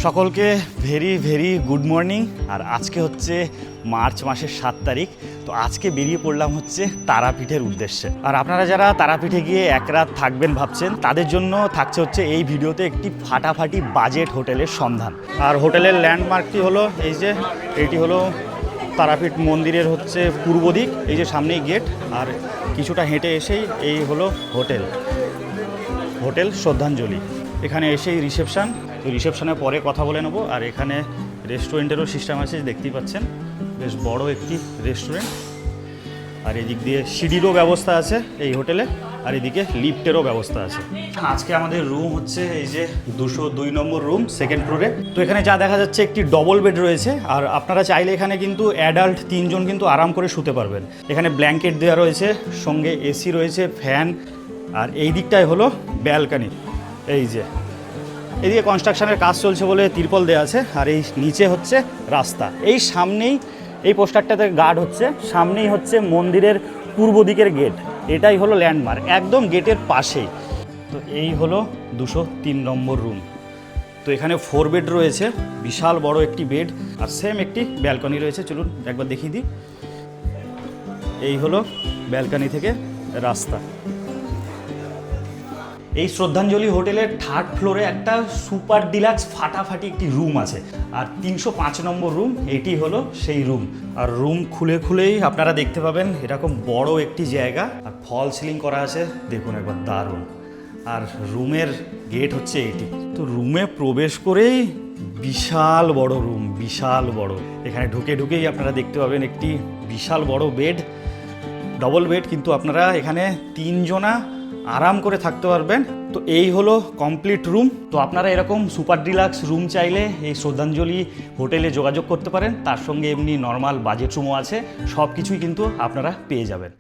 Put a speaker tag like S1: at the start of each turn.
S1: সকলকে very very good morning. আর আজকে হচ্ছে মার্চ মাসের 7 তারিখ। তো আজকে বেরিয়ে পড়লাম হচ্ছে তারাপীঠের উদ্দেশ্যে। আর আপনারা যারা তারাপীঠে গিয়ে এক রাত থাকবেন ভাবছেন, তাদের জন্য থাকছে হচ্ছে এই ভিডিওতে একটি ফাটাফাটি বাজেট হোটেলের সন্ধান। আর হোটেলের ল্যান্ডমার্কটি হলো এই যে, এইটি হলো তারাপীঠ মন্দিরের হচ্ছে পূর্ব দিক, এই যে সামনেই গেট, আর কিছুটা হেঁটে এসেই এই হলো হোটেল শ্রদ্ধাঞ্জলি। এখানে এসেই রিসেপশান, তো রিসেপশানের পরে কথা বলে নেবো। আর এখানে রেস্টুরেন্টেরও সিস্টেম আছে, দেখতেই পাচ্ছেন বেশ বড় একটি রেস্টুরেন্ট। আর এদিক দিয়ে সিঁড়িরও ব্যবস্থা আছে এই হোটেলে, আর এদিকে লিফটেরও ব্যবস্থা আছে। আজকে আমাদের রুম হচ্ছে এই যে 202 নম্বর রুম, সেকেন্ড ফ্লোরে। তো এখানে যা দেখা যাচ্ছে একটি ডবল বেড রয়েছে। আর আপনারা চাইলে এখানে কিন্তু অ্যাডাল্ট 3 জন কিন্তু আরাম করে শুতে পারবেন। এখানে ব্ল্যাঙ্কেট দেওয়া রয়েছে, সঙ্গে এসি রয়েছে, ফ্যান। আর এই দিকটায় হলো ব্যালকানি। এই যে এদিকে কনস্ট্রাকশনের কাজ চলছে বলে তিরপল দেওয়া আছে। আর এই নিচে হচ্ছে রাস্তা, এই সামনেই এই পোস্টারটাতে গার্ড হচ্ছে, সামনেই হচ্ছে মন্দিরের পূর্ব দিকের গেট। এটাই হলো ল্যান্ডমার্ক, একদম গেটের পাশেই। তো এই হলো 203 নম্বর রুম। তো এখানে 4 বেড রয়েছে, বিশাল বড় একটি বেড, আর সেম একটি ব্যালকনি রয়েছে। চলুন একবার দেখিয়ে দিই। এই হলো ব্যালকনি থেকে রাস্তা। এই শ্রদ্ধাঞ্জলি হোটেলের 3rd ফ্লোরে একটা সুপার ডিলাক্স ফাটাফাটি একটি রুম আছে। আর 305 নম্বর রুম, এটি হলো সেই রুম। আর রুম খুলেই আপনারা দেখতে পাবেন এরকম বড় একটি জায়গা, আর ফল সিলিং করা আছে, দেখুন একবার দারুণ। আর রুমের গেট হচ্ছে এটি। তো রুমে প্রবেশ করেই বিশাল বড় রুম, বিশাল বড়। এখানে ঢুকেই আপনারা দেখতে পাবেন একটি বিশাল বড় বেড, ডবল বেড, কিন্তু আপনারা এখানে 3 জনা আরাম করে থাকতে পারবেন। তো এই হলো কমপ্লিট রুম। তো আপনারা এরকম সুপার ডিলাক্স রুম চাইলে এই শ্রদ্ধাঞ্জলি হোটেলে যোগাযোগ করতে পারেন। তার সঙ্গে এমনি নর্মাল বাজেট রুমও আছে, সব কিছুই কিন্তু আপনারা পেয়ে যাবেন।